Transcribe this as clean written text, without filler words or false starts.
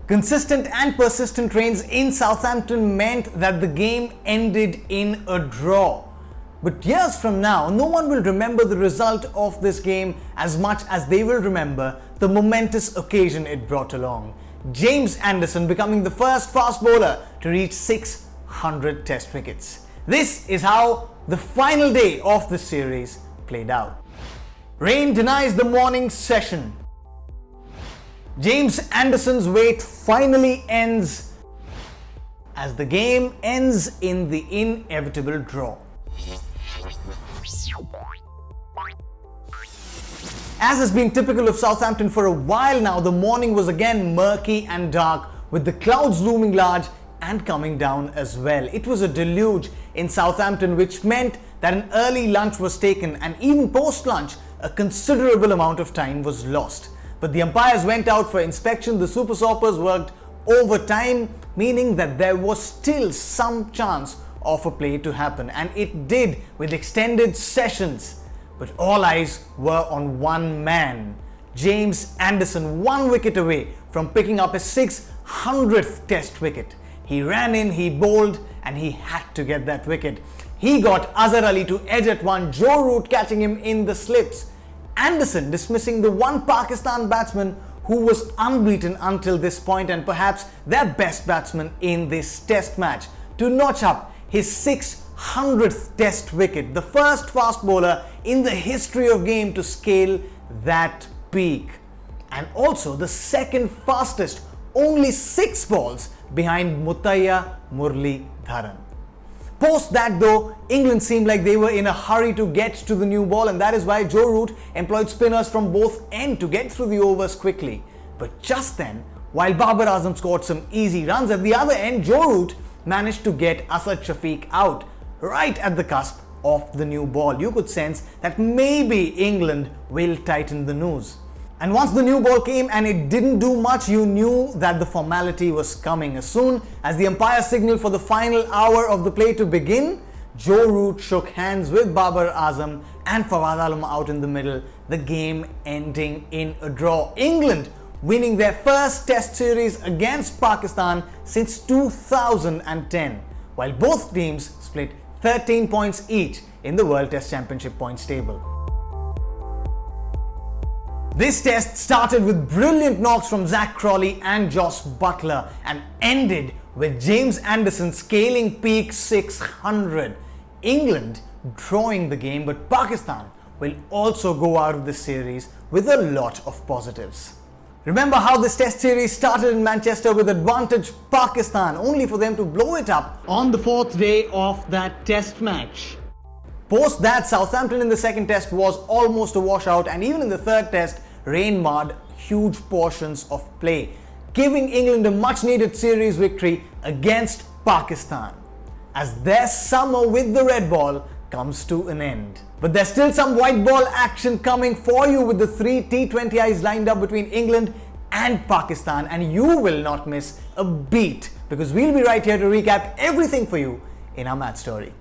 Consistent and persistent rains in Southampton meant that the game ended in a draw. But years from now, no one will remember the result of this game as much as they will remember the momentous occasion it brought along. James Anderson becoming the first fast bowler to reach 600 test wickets. This is how the final day of the series played out. Rain denies the morning session. James Anderson's wait finally ends as the game ends in the inevitable draw. As has been typical of Southampton for a while now, the morning was again murky and dark, with the clouds looming large and coming down as well. It was a deluge in Southampton, which meant that an early lunch was taken, and even post-lunch a considerable amount of time was lost. But the umpires went out for inspection. The Super Soppers worked overtime, meaning that there was still some chance of a play to happen, and it did with extended sessions. But all eyes were on one man, James Anderson, 1 wicket away from picking up his 600th test wicket. He ran in, he bowled, and he had to get that wicket. He got Azhar Ali to edge at one, Joe Root catching him in the slips. Anderson dismissing the one Pakistan batsman who was unbeaten until this point and perhaps their best batsman in this test match, to notch up his 600th test wicket, the first fast bowler in the history of game to scale that peak, and also the second fastest, only 6 balls behind Muthaiya Muralidharan. Post that though, England seemed like they were in a hurry to get to the new ball, and that is why Joe Root employed spinners from both ends to get through the overs quickly. But just then, while Babar Azam scored some easy runs, at the other end, Joe Root managed to get Asad Shafiq out right at the cusp of the new ball. You could sense that maybe England will tighten the noose. And once the new ball came and it didn't do much, you knew that the formality was coming. As soon as the umpire signaled for the final hour of the play to begin, Joe Root shook hands with Babar Azam and Fawad Alam out in the middle, the game ending in a draw. England winning their first test series against Pakistan since 2010, while both teams split 13 points each in the World Test Championship points table. This test started with brilliant knocks from Zach Crawley and Joss Butler and ended with James Anderson scaling peak 600. England drawing the game, but Pakistan will also go out of this series with a lot of positives. Remember how this test series started in Manchester with advantage Pakistan, only for them to blow it up on the 4th day of that test match. Post that, Southampton in the second test was almost a washout, and even in the third test, rain marred huge portions of play, giving England a much needed series victory against Pakistan, as their summer with the red ball comes to an end. But there's still some white ball action coming for you with the 3 T20Is lined up between England and Pakistan, and you will not miss a beat because we'll be right here to recap everything for you in our match story.